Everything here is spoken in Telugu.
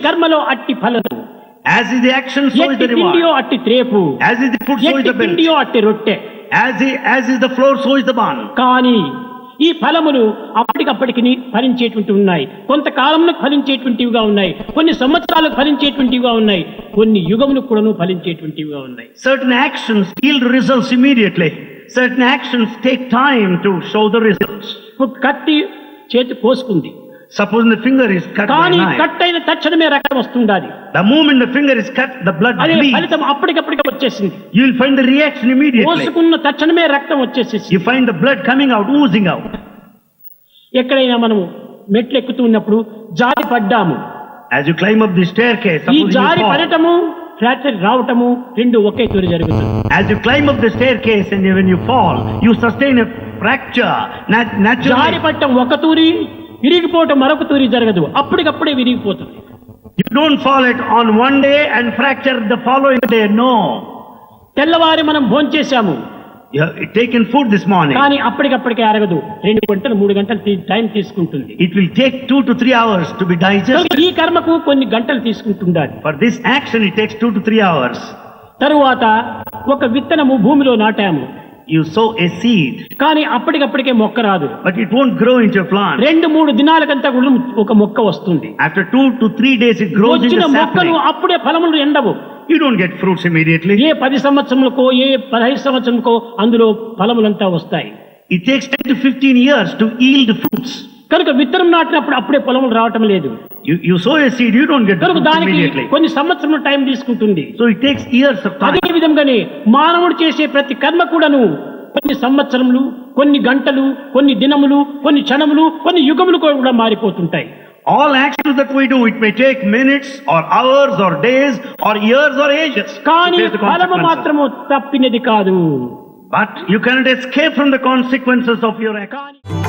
కర్మలో అట్టి ఫలము. As is the action, so is ఎట్టి the తిండియో reward. అట్టి త్రేపు. As is the food, so is ఎట్టి the belt. తిండియో అట్టి రొట్టె. As is the floor, so is the bun. కానీ ఈ ఫలములు అప్పటికప్పటికి ఫలించేటువంటి ఉన్నాయి, కొంతకాలంలో ఫలించేటువంటివిగా ఉన్నాయి, కొన్ని సంవత్సరాలకు ఫలించేటువంటివిగా ఉన్నాయి, కొన్ని యుగములకు కూడాను ఫలించేటువంటివిగా ఉన్నాయి. Certain actions yield results immediately. Certain actions take time to show the results. కత్తి చేతి కోసుకుంది, Suppose the finger is cut by a కానీ knife. కట్ అయిన తక్షణమే రక్తం వస్తుండాలి. The moment the finger is cut, the blood అదే bleeds. ఫలితం అప్పటికప్పటికి వచ్చేసింది. You will find the reaction immediately. కోసుకున్న తక్షణమే రక్తం వచ్చేసేసి. You find the blood coming out, oozing out. ఎక్కడైనా మనము మెట్లు ఎక్కుతూ ఉన్నప్పుడు జారి పడ్డాము. As you climb up the staircase, ఈ suppose you జారి fall. పడటము, ఫ్రాక్చర్ రావటము రెండు ఒకే తూరి జరుగుతుంది. As you climb up the staircase and when you fall, you sustain a fracture జారి naturally. పడటం ఒక తూరి, విరిగిపోవటం మరొక తూరి జరగదు, అప్పటికప్పుడే విరిగిపోతుంది. You don't fall it on one day and fracture the following day. No. తెల్లవారి మనం భోంచేశాము, You have taken food this morning. కానీ అప్పటికప్పటికే అరగదు, 2 గంటలు 3 గంటలు టైం తీసుకుంటుంది. It will take 2 to 3 hours to be digested. ఈ కర్మకు కొన్ని గంటలు తీసుకుంటుండాలి. For this action, it takes 2 to 3 hours. తరువాత ఒక విత్తనము భూమిలో నాటాము, You sow a seed, కానీ అప్పటికప్పటికే మొక్క రాదు. but it won't grow into a plant. 2-3 దినాలకంతా కూడా ఒక మొక్క వస్తుంది. After 2 to 3 days, it grows into వచ్చిన a మొక్కలు sapling. అప్పుడే ఫలములు ఎండవు. You don't get fruits immediately. ఏ 10 సంవత్సరములకో ఏ 15 సంవత్సరములకో అందులో ఫలములంతా వస్తాయి. It takes 10 to 15 years to yield fruits. కనుక విత్తనం నాటినప్పుడు అప్పుడే ఫలములు రావటం లేదు. You sow a seed, you don't get the కనుక fruits దానికి immediately. కొన్ని సంవత్సరముల టైం తీసుకుంటుంది. So it takes years of time. అదే విధంగానే మానవుడు చేసే ప్రతి కర్మ కూడాను కొన్ని సంవత్సరములు, కొన్ని గంటలు, కొన్ని దినములు, కొన్ని క్షణములు, కొన్ని యుగములు కూడా మారిపోతుంటాయి. All actions that we do, it may take minutes or hours or days or years or ages to కానీ face the ఫలము consequences. మాత్రము తప్పినది కాదు. But you cannot escape from the consequences of your action.